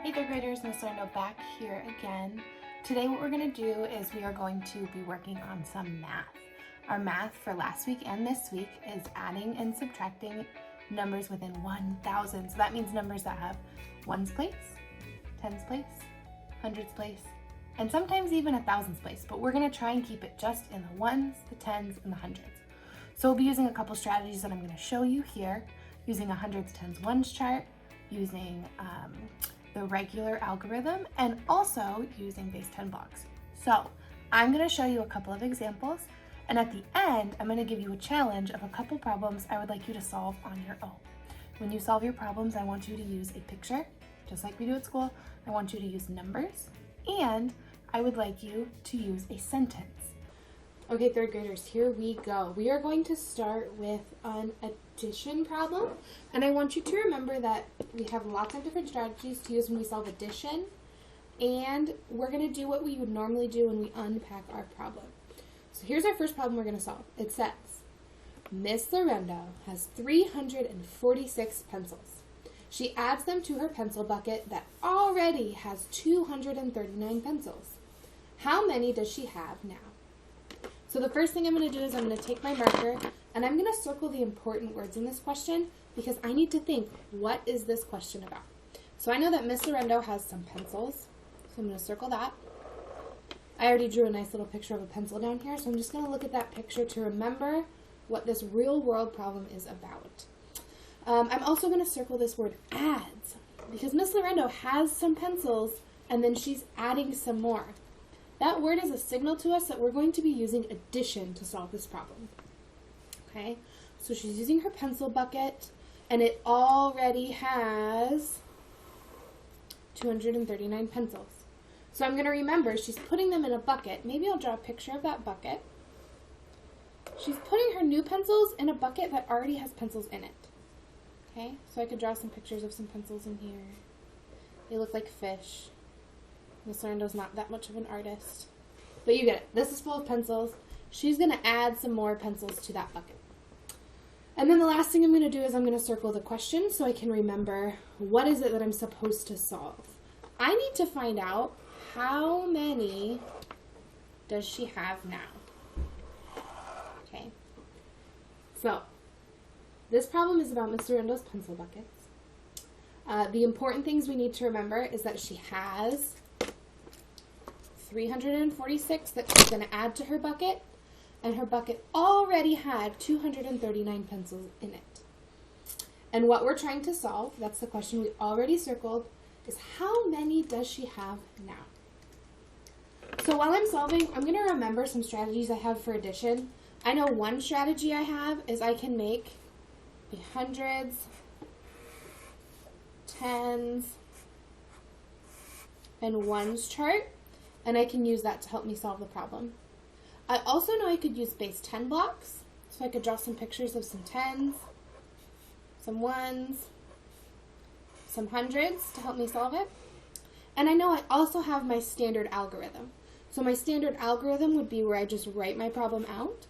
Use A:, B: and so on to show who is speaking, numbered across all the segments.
A: Hey third graders, Miss Arno back here again. Today what we're going to do is we are going to be working on some math. Our math for last week and this week is adding and subtracting numbers within 1,000. So that means numbers that have ones place, tens place, hundreds place, and sometimes even 1,000s place. But we're going to try and keep it just in the ones, the tens, and the hundreds. So we'll be using a couple strategies that I'm going to show you here, using a hundreds, tens, ones chart, using the regular algorithm, and also using base 10 blocks. So I'm going to show you a couple of examples, and at the end I'm going to give you a challenge of a couple problems I would like you to solve on your own. When you solve your problems, I want you to use a picture, just like we do at school. I want you to use numbers, and I would like you to use a sentence. Okay, third graders, here we go. We are going to start with an addition problem, and I want you to remember that we have lots of different strategies to use when we solve addition, and we're going to do what we would normally do when we unpack our problem. So here's our first problem we're going to solve. It says, Miss Lorendo has 346 pencils. She adds them to her pencil bucket that already has 239 pencils. How many does she have now? So the first thing I'm going to do is I'm going to take my marker and I'm going to circle the important words in this question because I need to think, what is this question about? So I know that Miss Lorendo has some pencils, so I'm going to circle that. I already drew a nice little picture of a pencil down here, so I'm just going to look at that picture to remember what this real world problem is about. I'm also going to circle this word adds because Miss Lorendo has some pencils and then she's adding some more. That word is a signal to us that we're going to be using addition to solve this problem. Okay, so she's using her pencil bucket, and it already has 239 pencils. So I'm going to remember she's putting them in a bucket. Maybe I'll draw a picture of that bucket. She's putting her new pencils in a bucket that already has pencils in it. Okay, so I could draw some pictures of some pencils in here. They look like fish. Miss Lorendo's not that much of an artist. But you get it. This is full of pencils. She's going to add some more pencils to that bucket. And then the last thing I'm going to do is I'm going to circle the question so I can remember what is it that I'm supposed to solve. I need to find out how many does she have now. Okay. So this problem is about Miss Lorendo's pencil buckets. The important things we need to remember is that she has 346 that she's going to add to her bucket, and her bucket already had 239 pencils in it. And what we're trying to solve, that's the question we already circled, is how many does she have now? So while I'm solving, I'm going to remember some strategies I have for addition. I know one strategy I have is I can make a hundreds, tens, and ones chart, and I can use that to help me solve the problem. I also know I could use base 10 blocks, so I could draw some pictures of some tens, some ones, some hundreds to help me solve it. And I know I also have my standard algorithm. So my standard algorithm would be where I just write my problem out,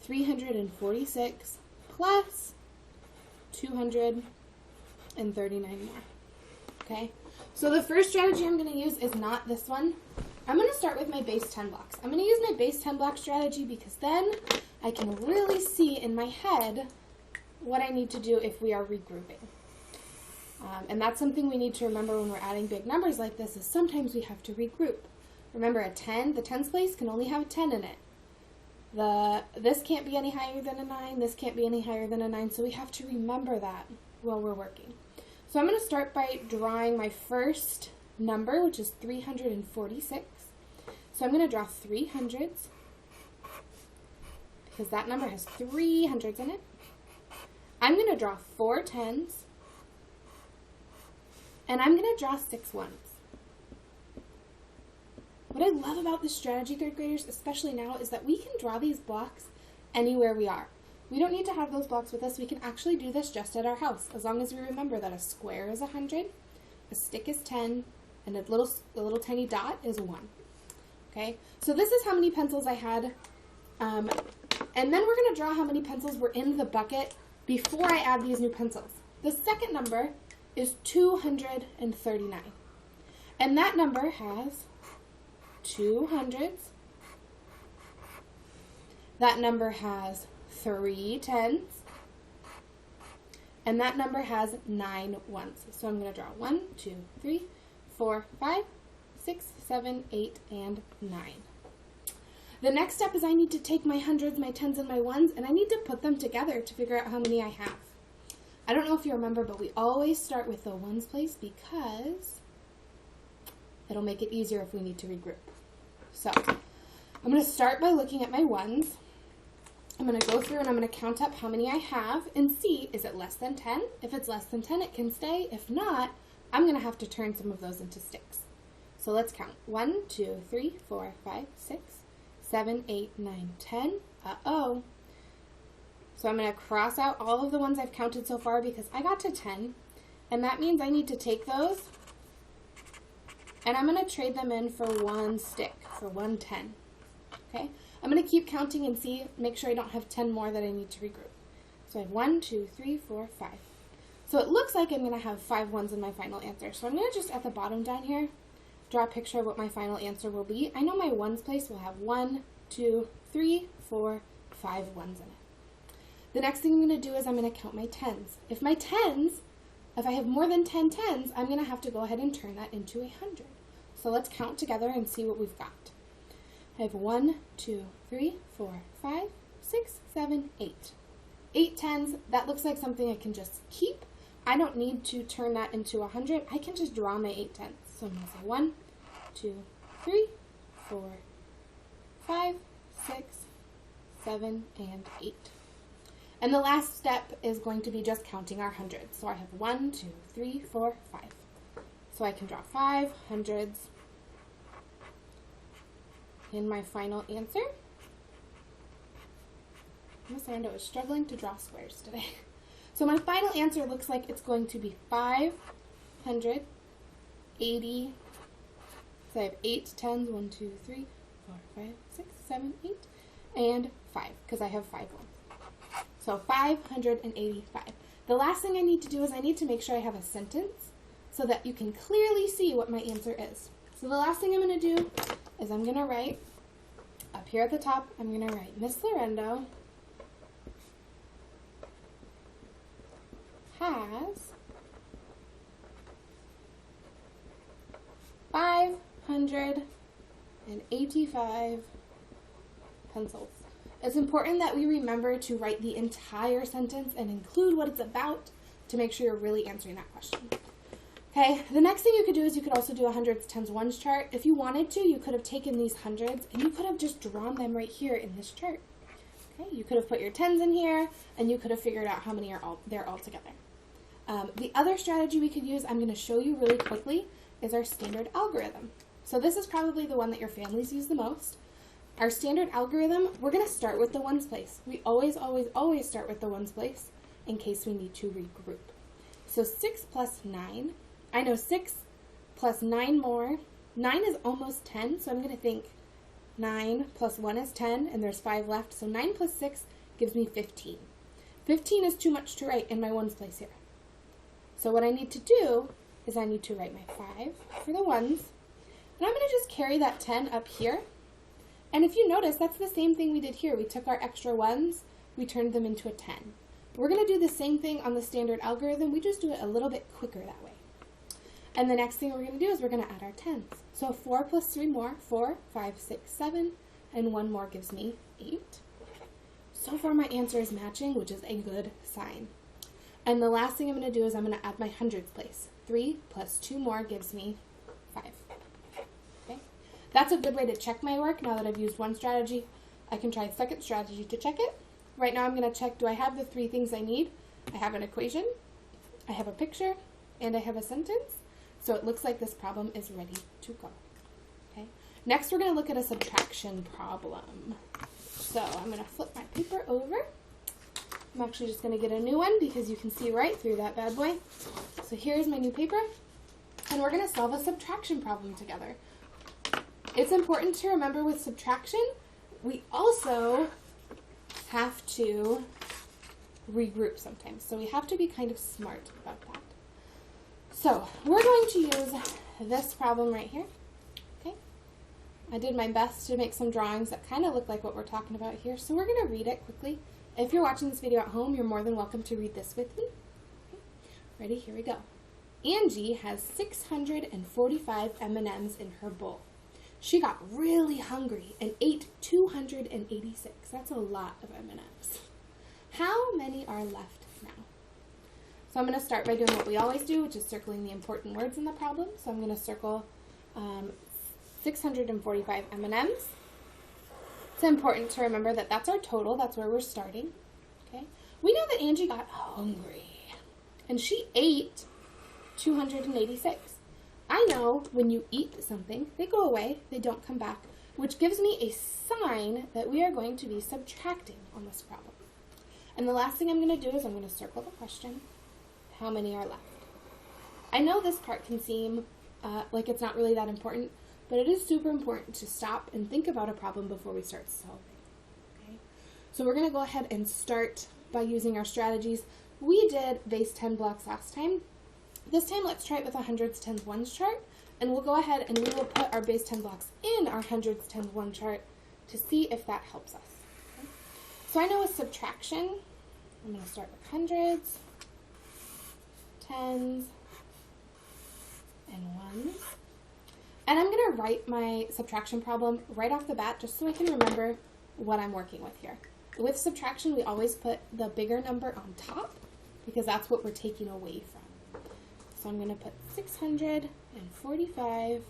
A: 346 plus 239 more. Okay? So the first strategy I'm going to use is not this one. I'm going to start with my base 10 blocks. I'm going to use my base 10 block strategy because then I can really see in my head what I need to do if we are regrouping. And that's something we need to remember when we're adding big numbers like this is sometimes we have to regroup. Remember a 10, the tens place can only have a 10 in it. This can't be any higher than a 9, this can't be any higher than a 9, so we have to remember that while we're working. So I'm going to start by drawing my first number, which is 346. So I'm going to draw 3 hundreds because that number has 3 hundreds in it. I'm going to draw 4 tens, and I'm going to draw 6 ones. What I love about this strategy, third graders, especially now, is that we can draw these blocks anywhere we are. We don't need to have those blocks with us. We can actually do this just at our house, as long as we remember that a square is 100, a stick is 10, and a little tiny dot is 1. Okay, so this is how many pencils I had, and then we're going to draw how many pencils were in the bucket before I add these new pencils. The second number is 239. And that number has 2 hundreds. That number has 3 tens. And that number has 9 ones. So I'm going to draw 1, 2, 3, 4, 5, 6, 7, 8, and 9. The next step is I need to take my hundreds, my tens, and my ones, and I need to put them together to figure out how many I have. I don't know if you remember, but we always start with the ones place because it'll make it easier if we need to regroup. So I'm going to start by looking at my ones. I'm going to go through and I'm going to count up how many I have and see, is it less than 10? If it's less than 10, it can stay. If not, I'm going to have to turn some of those into sticks. So let's count. 1, 2, 3, 4, 5, 6, 7, 8, 9, 10. Uh-oh. So I'm going to cross out all of the ones I've counted so far because I got to 10. And that means I need to take those and I'm going to trade them in for 1 stick, for 1 10. Okay? I'm going to keep counting and see, make sure I don't have 10 more that I need to regroup. So I have 1, 2, 3, 4, 5. So it looks like I'm going to have 5 ones in my final answer. So I'm going to just at the bottom down here, draw a picture of what my final answer will be. I know my ones place will have 1, 2, 3, 4, 5 ones in it. The next thing I'm going to do is I'm going to count my tens. If I have more than 10 tens, I'm going to have to go ahead and turn that into 100. So let's count together and see what we've got. I have 1, 2, 3, 4, 5, 6, 7, 8. 8 tens, that looks like something I can just keep. I don't need to turn that into 100. I can just draw my 8 tens. So I'm going to say 1, 2, 3, 4, 5, 6, 7, and 8. And the last step is going to be just counting our hundreds. So I have 1, 2, 3, 4, 5. So I can draw 5 hundreds in my final answer. Miss Aranda is struggling to draw squares today. So my final answer looks like it's going to be 580. So I have 8 tens, 1, 2, 3, 4, 5, 6, 7, 8, and 5, because I have 5 ones. So 585. The last thing I need to do is I need to make sure I have a sentence so that you can clearly see what my answer is. So the last thing I'm going to do is I'm going to write, up here at the top, I'm going to write, Miss Lorendo has 585 pencils. It's important that we remember to write the entire sentence and include what it's about to make sure you're really answering that question. Okay, the next thing you could do is you could also do a hundreds, tens, ones chart. If you wanted to, you could have taken these hundreds and you could have just drawn them right here in this chart. Okay, you could have put your tens in here and you could have figured out how many are there all together. The other strategy we could use, I'm going to show you really quickly, is our standard algorithm. So this is probably the one that your families use the most. Our standard algorithm, we're going to start with the ones place. We always, always, always start with the ones place in case we need to regroup. So 6 plus 9, I know 6 plus 9 more. 9 is almost 10, so I'm going to think 9 plus 1 is 10, and there's 5 left. So 9 plus 6 gives me 15. 15 is too much to write in my ones place here. So what I need to do is I need to write my 5 for the ones, and I'm going to just carry that 10 up here. And if you notice, that's the same thing we did here. We took our extra ones, we turned them into a 10. We're going to do the same thing on the standard algorithm. We just do it a little bit quicker that way. And the next thing we're going to do is we're going to add our tens. So 4 plus 3 more, 4, 5, 6, 7, and 1 more gives me 8. So far my answer is matching, which is a good sign. And the last thing I'm going to do is I'm going to add my hundreds place. 3 plus 2 more gives me 5. Okay? That's a good way to check my work. Now that I've used one strategy, I can try a second strategy to check it. Right now I'm going to check, do I have the 3 things I need? I have an equation, I have a picture, and I have a sentence. So it looks like this problem is ready to go. Okay. Next we're going to look at a subtraction problem. So I'm going to flip my paper over. I'm actually just going to get a new one because you can see right through that bad boy. So here's my new paper, and we're going to solve a subtraction problem together. It's important to remember with subtraction, we also have to regroup sometimes. So we have to be kind of smart about that. So we're going to use this problem right here. Okay, I did my best to make some drawings that kind of look like what we're talking about here, so we're going to read it quickly. If you're watching this video at home, you're more than welcome to read this with me. Okay. Ready? Here we go. Angie has 645 M&Ms in her bowl. She got really hungry and ate 286. That's a lot of M&Ms. How many are left now? So I'm going to start by doing what we always do, which is circling the important words in the problem. So I'm going to circle 645 M&Ms. It's important to remember that that's our total. That's where we're starting. Okay. We know that Angie got hungry and she ate 286. I know when you eat something, they go away, they don't come back, which gives me a sign that we are going to be subtracting on this problem. And the last thing I'm going to do is I'm going to circle the question, how many are left? I know this part can seem like it's not really that important, but it is super important to stop and think about a problem before we start solving. Okay? So we're going to go ahead and start by using our strategies. We did base 10 blocks last time. This time, let's try it with a hundreds, tens, ones chart, and we'll go ahead and we will put our base 10 blocks in our hundreds, tens, one chart to see if that helps us. Okay? So I know with subtraction, I'm going to start with hundreds, tens, and ones. And I'm going to write my subtraction problem right off the bat just so I can remember what I'm working with here. With subtraction, we always put the bigger number on top because that's what we're taking away from. So I'm going to put 645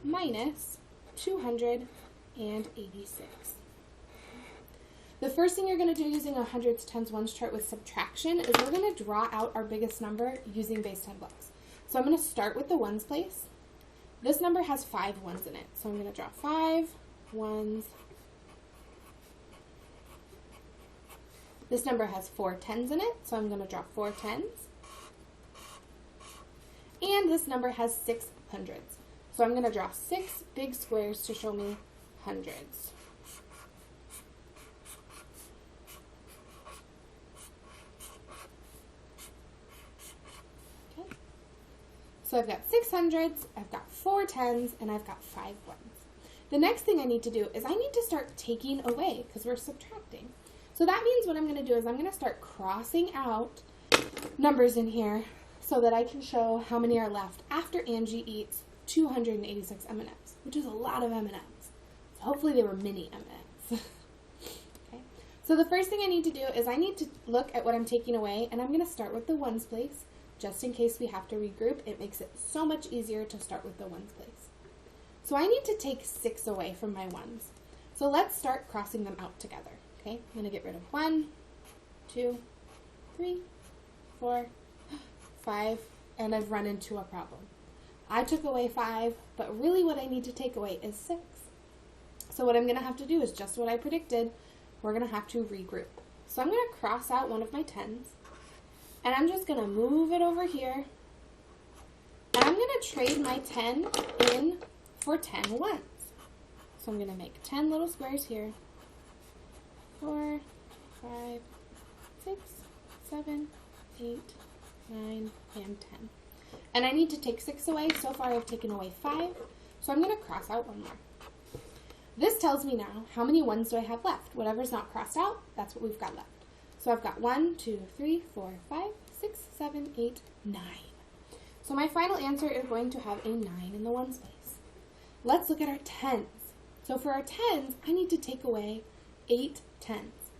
A: minus 286. The first thing you're going to do using a hundreds, tens, ones chart with subtraction is we're going to draw out our biggest number using base 10 blocks. So I'm going to start with the ones place. This number has 5 ones in it. So I'm going to draw 5 ones. This number has 4 tens in it. So I'm going to draw 4 tens. And this number has 6 hundreds. So I'm going to draw 6 big squares to show me hundreds. Okay. So I've got 6 hundreds, I've got 4 tens, and I've got 5 ones. The next thing I need to do is I need to start taking away because we're subtracting. So that means what I'm going to do is I'm going to start crossing out numbers in here so that I can show how many are left after Angie eats 286 M&Ms, which is a lot of M&Ms. So hopefully they were mini M&Ms. Okay. So the first thing I need to do is I need to look at what I'm taking away, and I'm going to start with the ones place, just in case we have to regroup. It makes it so much easier to start with the ones place. So I need to take 6 away from my ones. So let's start crossing them out together. Okay, I'm going to get rid of 1, 2, 3, 4, 5, and I've run into a problem. I took away 5, but really what I need to take away is 6. So what I'm going to have to do is just what I predicted. We're going to have to regroup. So I'm going to cross out one of my tens, and I'm just going to move it over here, and I'm going to trade my 10 in for 10 ones. So I'm going to make 10 little squares here. 4, 5, 6, 7, 8, 9, and 10. And I need to take 6 away. So far I've taken away 5, so I'm going to cross out one more. This tells me now how many ones do I have left. Whatever's not crossed out, that's what we've got left. So I've got 1, 2, 3, 4, 5, 6, 7, 8, 9. So my final answer is going to have a 9 in the ones place. Let's look at our tens. So for our tens, I need to take away 8 tens.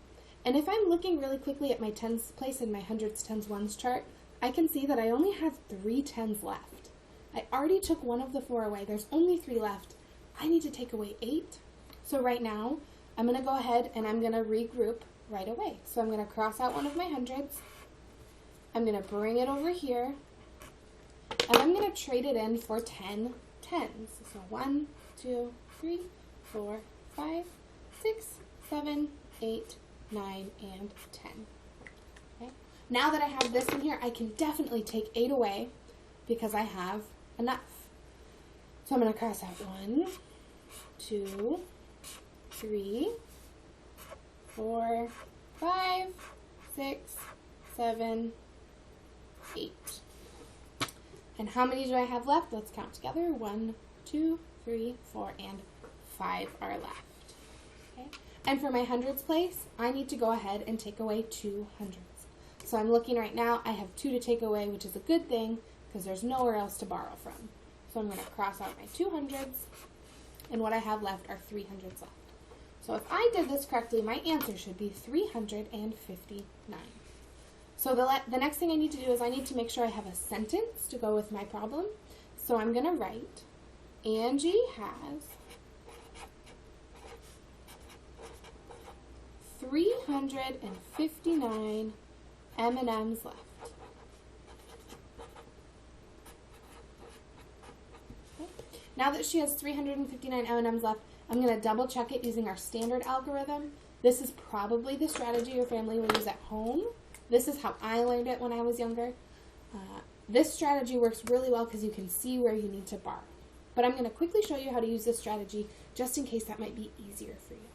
A: And if I'm looking really quickly at my tens place in my hundreds, tens, ones chart, I can see that I only have 3 tens left. I already took one of the 4 away. There's only 3 left. I need to take away 8. So right now, I'm going to go ahead and I'm going to regroup right away. So I'm going to cross out one of my hundreds. I'm going to bring it over here. And I'm going to trade it in for 10 tens. So 1, 2, 3, 4, 5, 6, 7, 8, 9, and 10. Okay. Now that I have this in here, I can definitely take 8 away because I have enough. So I'm going to cross out 1, 2, 3, 4, 5, 6, 7, 8. And how many do I have left? Let's count together. 1, 2, 3, 4, and 5 are left. Okay. And for my hundreds place, I need to go ahead and take away 2 hundredths. So I'm looking right now, I have 2 to take away, which is a good thing because there's nowhere else to borrow from. So I'm going to cross out my 2 hundredths, and what I have left are 3 hundredths left. So if I did this correctly, my answer should be 359. So the next thing I need to do is I need to make sure I have a sentence to go with my problem. So I'm going to write, Angie has 359 M&Ms left. Okay. Now that she has 359 M&Ms left, I'm going to double check it using our standard algorithm. This is probably the strategy your family will use at home. This is how I learned it when I was younger. This strategy works really well because you can see where you need to borrow. But I'm going to quickly show you how to use this strategy just in case that might be easier for you.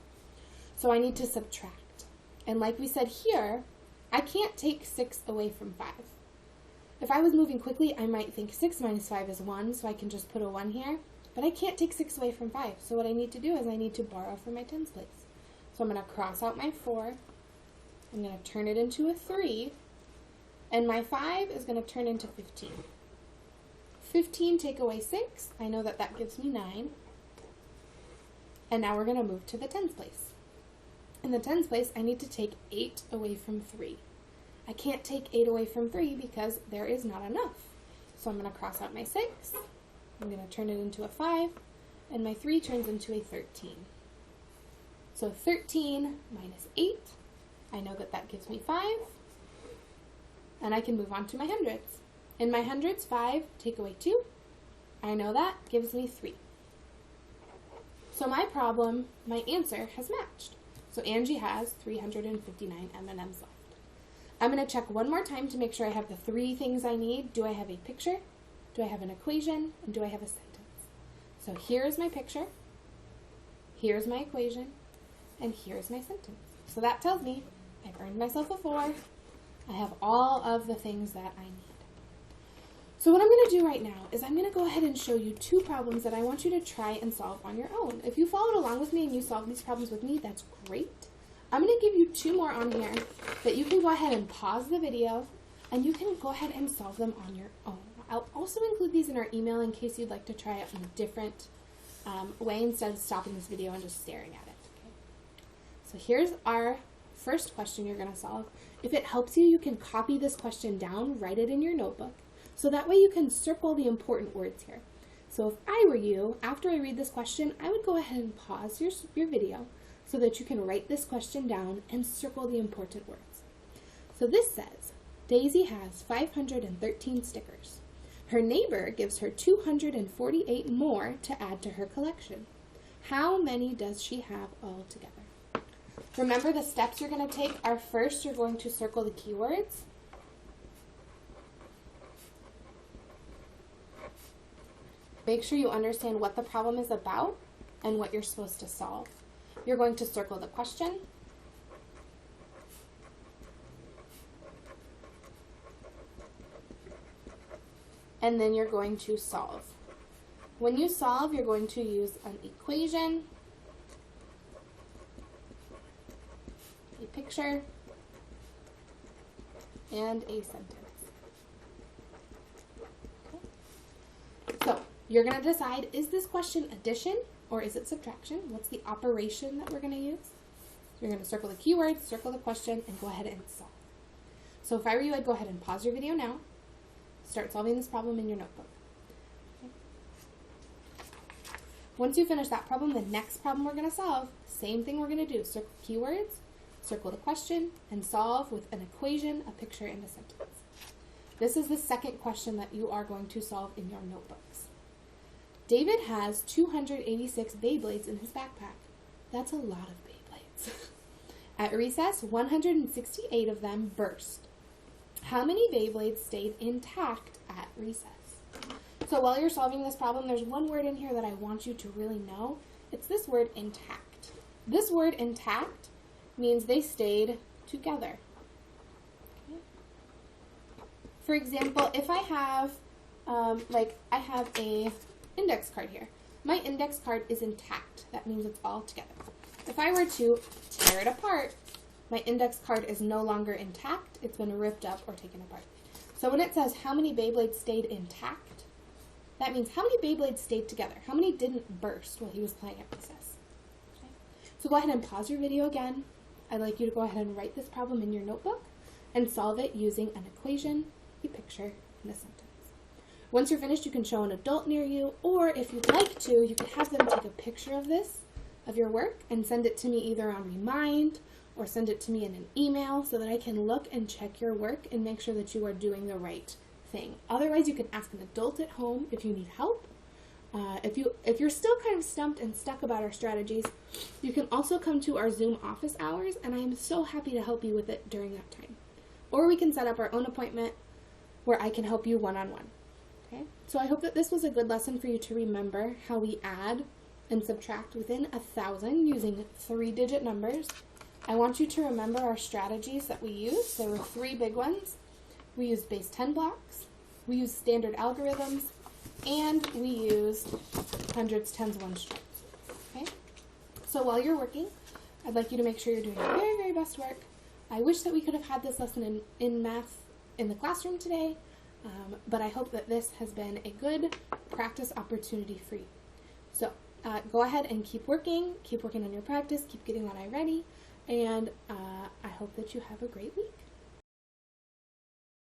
A: So I need to subtract. And like we said here, I can't take 6 away from 5. If I was moving quickly, I might think 6 minus 5 is 1, so I can just put a 1 here. But I can't take 6 away from 5. So what I need to do is I need to borrow from my tens place. So I'm going to cross out my 4. I'm going to turn it into a 3. And my 5 is going to turn into 15. 15 take away 6. I know that that gives me 9. And now we're going to move to the tens place. In the tens place, I need to take 8 away from 3. I can't take 8 away from 3 because there is not enough. So I'm going to cross out my 6. I'm going to turn it into a 5. And my 3 turns into a 13. So 13 minus 8. I know that that gives me 5. And I can move on to my hundreds. In my hundreds, 5 take away 2. I know that gives me 3. So my problem, my answer has matched. So Angie has 359 M&Ms left. I'm going to check one more time to make sure I have the 3 things I need. Do I have a picture? Do I have an equation? And do I have a sentence? So here's my picture. Here's my equation. And here's my sentence. So that tells me I've earned myself a 4. I have all of the things that I need. So what I'm going to do right now is I'm going to go ahead and show you 2 problems that I want you to try and solve on your own. If you followed along with me and you solved these problems with me, that's great. I'm going to give you 2 more on here that you can go ahead and pause the video and you can go ahead and solve them on your own. I'll also include these in our email in case you'd like to try it in a different way instead of stopping this video and just staring at it. Okay? So here's our first question you're going to solve. If it helps you, you can copy this question down, write it in your notebook, so that way you can circle the important words here. So if I were you, after I read this question, I would go ahead and pause your video so that you can write this question down and circle the important words. So this says, Daisy has 513 stickers. Her neighbor gives her 248 more to add to her collection. How many does she have altogether? Remember the steps you're going to take are first you're going to circle the keywords. Make sure you understand what the problem is about and what you're supposed to solve. You're going to circle the question. And then you're going to solve. When you solve, you're going to use an equation, a picture, and a sentence. Okay. So you're going to decide, is this question addition or is it subtraction? What's the operation that we're going to use? So you're going to circle the keywords, circle the question, and go ahead and solve. So if I were you, I'd go ahead and pause your video now. Start solving this problem in your notebook. Okay. Once you finish that problem, the next problem we're going to solve, same thing we're going to do. Circle keywords, circle the question, and solve with an equation, a picture, and a sentence. This is the second question that you are going to solve in your notebooks. David has 286 Beyblades in his backpack. That's a lot of Beyblades. At recess, 168 of them burst. How many Beyblades stayed intact at recess? So while you're solving this problem, there's one word in here that I want you to really know. It's this word intact. This word intact means they stayed together. Okay. For example, if I have Like I have a index card here. My index card is intact. That means it's all together. If I were to tear it apart, my index card is no longer intact. It's been ripped up or taken apart. So when it says how many Beyblades stayed intact, that means how many Beyblades stayed together. How many didn't burst while he was playing at recess. Okay. So go ahead and pause your video again. I'd like you to go ahead and write this problem in your notebook and solve it using an equation, a picture, and a sentence. Once you're finished, you can show an adult near you, or if you'd like to, you could have them take a picture of this, of your work, and send it to me either on Remind or send it to me in an email so that I can look and check your work and make sure that you are doing the right thing. Otherwise, you can ask an adult at home if you need help. If you're still kind of stumped and stuck about our strategies, you can also come to our Zoom office hours, and I am so happy to help you with it during that time. Or we can set up our own appointment where I can help you one-on-one. Okay? So I hope that this was a good lesson for you to remember how we add and subtract within 1,000 using 3-digit numbers. I want you to remember our strategies that we used. There were 3 big ones. We used base 10 blocks, we used standard algorithms, and we used hundreds, tens, ones, stripes. Okay? So while you're working, I'd like you to make sure you're doing your very, very best work. I wish that we could have had this lesson in math in the classroom today, but I hope that this has been a good practice opportunity for you. So go ahead and keep working on your practice, keep getting that eye ready, and I hope that you have a great week.